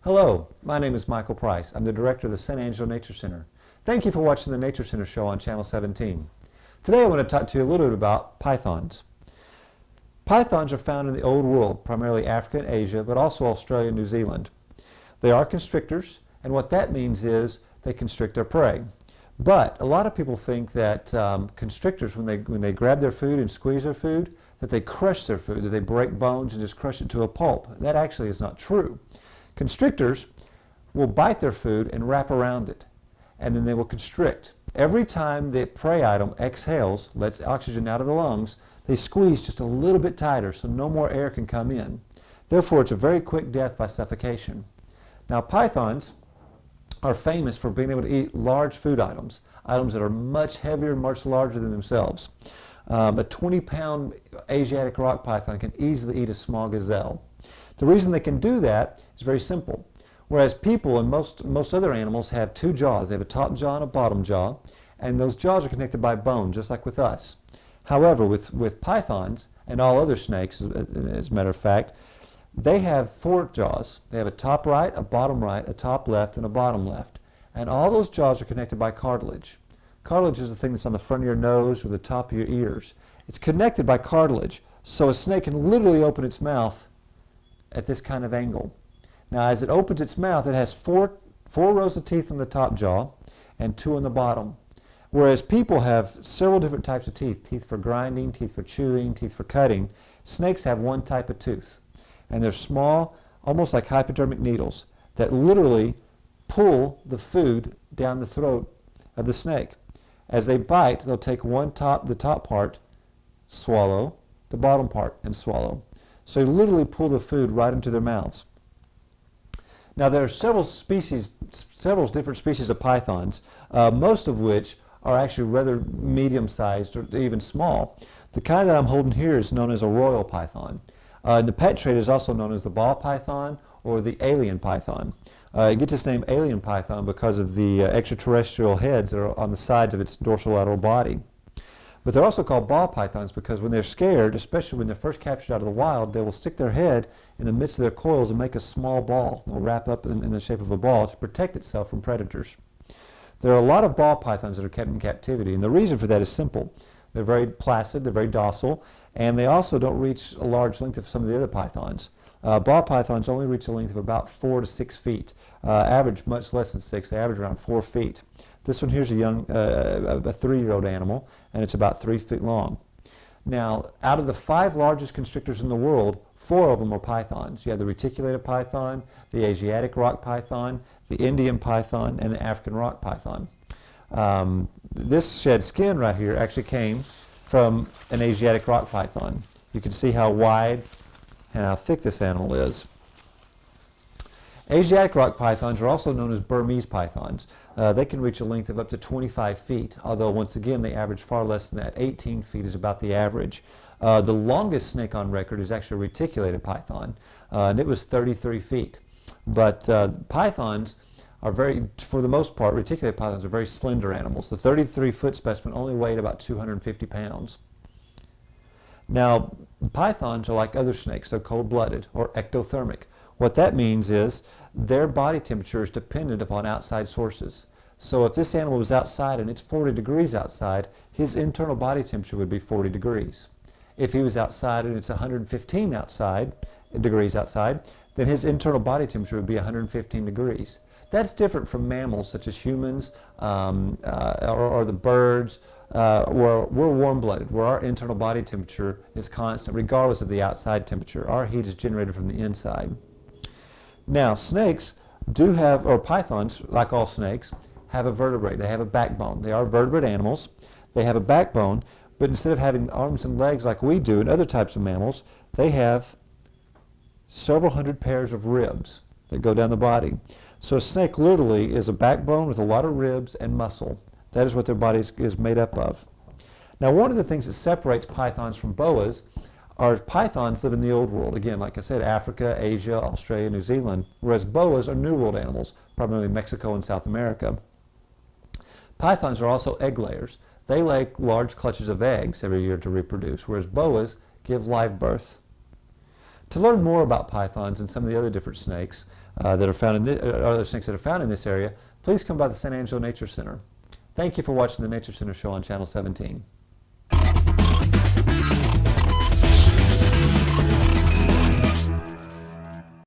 Hello, my name is Michael Price. I'm the director of the San Angelo Nature Center. Thank you for watching the Nature Center show on Channel 17. Today I want to talk to you a little bit about pythons. Pythons are found in the Old World, primarily Africa and Asia, but also Australia and New Zealand. They are constrictors, and what that means is they constrict their prey. But a lot of people think that constrictors, when they grab their food and squeeze their food, that they crush their food, that they break bones and just crush it to a pulp. That actually is not true. Constrictors will bite their food and wrap around it, and then they will constrict. Every time the prey item exhales, lets oxygen out of the lungs, they squeeze just a little bit tighter so no more air can come in. Therefore, it's a very quick death by suffocation. Now, pythons are famous for being able to eat large food items, items that are much heavier and much larger than themselves. A 20-pound Asiatic rock python can easily eat a small gazelle. The reason they can do that is very simple. Whereas people and most other animals have two jaws. They have a top jaw and a bottom jaw, and those jaws are connected by bone, just like with us. However, with pythons and all other snakes, as a matter of fact, they have four jaws. They have a top right, a bottom right, a top left, and a bottom left. And all those jaws are connected by cartilage. Cartilage is the thing that's on the front of your nose or the top of your ears. It's connected by cartilage, so a snake can literally open its mouth at this kind of angle. Now, as it opens its mouth, it has four rows of teeth in the top jaw and two in the bottom. Whereas people have several different types of teeth, teeth for grinding, teeth for chewing, teeth for cutting. Snakes have one type of tooth, and they're small, almost like hypodermic needles, that literally pull the food down the throat of the snake. As they bite, they'll take the top part, swallow, the bottom part, and swallow. So they literally pull the food right into their mouths. Now, there are several different species of pythons, most of which are actually rather medium-sized or even small. The kind that I'm holding here is known as a royal python. The pet trade is also known as the ball python or the alien python. It gets its name alien python because of the extraterrestrial heads that are on the sides of its dorsolateral body. But they're also called ball pythons because when they're scared, especially when they're first captured out of the wild, they will stick their head in the midst of their coils and make a small ball. They'll wrap up in the shape of a ball to protect itself from predators. There are a lot of ball pythons that are kept in captivity, and the reason for that is simple. They're very placid, they're very docile, and they also don't reach a large length of some of the other pythons. Ball pythons only reach a length of about 4 to 6 feet. Average much less than 6. They average around 4 feet. This one here's a 3-year-old animal, and it's about 3 feet long. Now, out of the 5 largest constrictors in the world, 4 of them are pythons. You have the reticulated python, the Asiatic rock python, the Indian python, and the African rock python. This shed skin right here actually came from an Asiatic rock python. You can see how wide and how thick this animal is. Asiatic rock pythons are also known as Burmese pythons. They can reach a length of up to 25 feet, although once again they average far less than that. 18 feet is about the average. The longest snake on record is actually a reticulated python, and it was 33 feet. But pythons are for the most part, reticulated pythons are very slender animals. The 33-foot specimen only weighed about 250 pounds. Now, pythons are like other snakes. They're cold-blooded or ectothermic. What that means is their body temperature is dependent upon outside sources. So if this animal was outside and it's 40 degrees outside, his internal body temperature would be 40 degrees. If he was outside and it's 115 degrees outside, then his internal body temperature would be 115 degrees. That's different from mammals such as humans or the birds, where we're warm-blooded, where our internal body temperature is constant regardless of the outside temperature. Our heat is generated from the inside. Now, snakes do have, or pythons, like all snakes, have a vertebrae. They have a backbone. They are vertebrate animals. They have a backbone, but instead of having arms and legs like we do in other types of mammals, they have several hundred pairs of ribs that go down the body. So a snake literally is a backbone with a lot of ribs and muscle. That is what their body is made up of. Now, one of the things that separates pythons from boas are pythons live in the Old World. Again, like I said, Africa, Asia, Australia, New Zealand, whereas boas are New World animals, primarily Mexico and South America. Pythons are also egg layers. They lay large clutches of eggs every year to reproduce, whereas boas give live birth. To learn more about pythons and some of the other different snakes that are found in other snakes that are found in this area, please come by the San Angelo Nature Center. Thank you for watching the Nature Center show on Channel 17.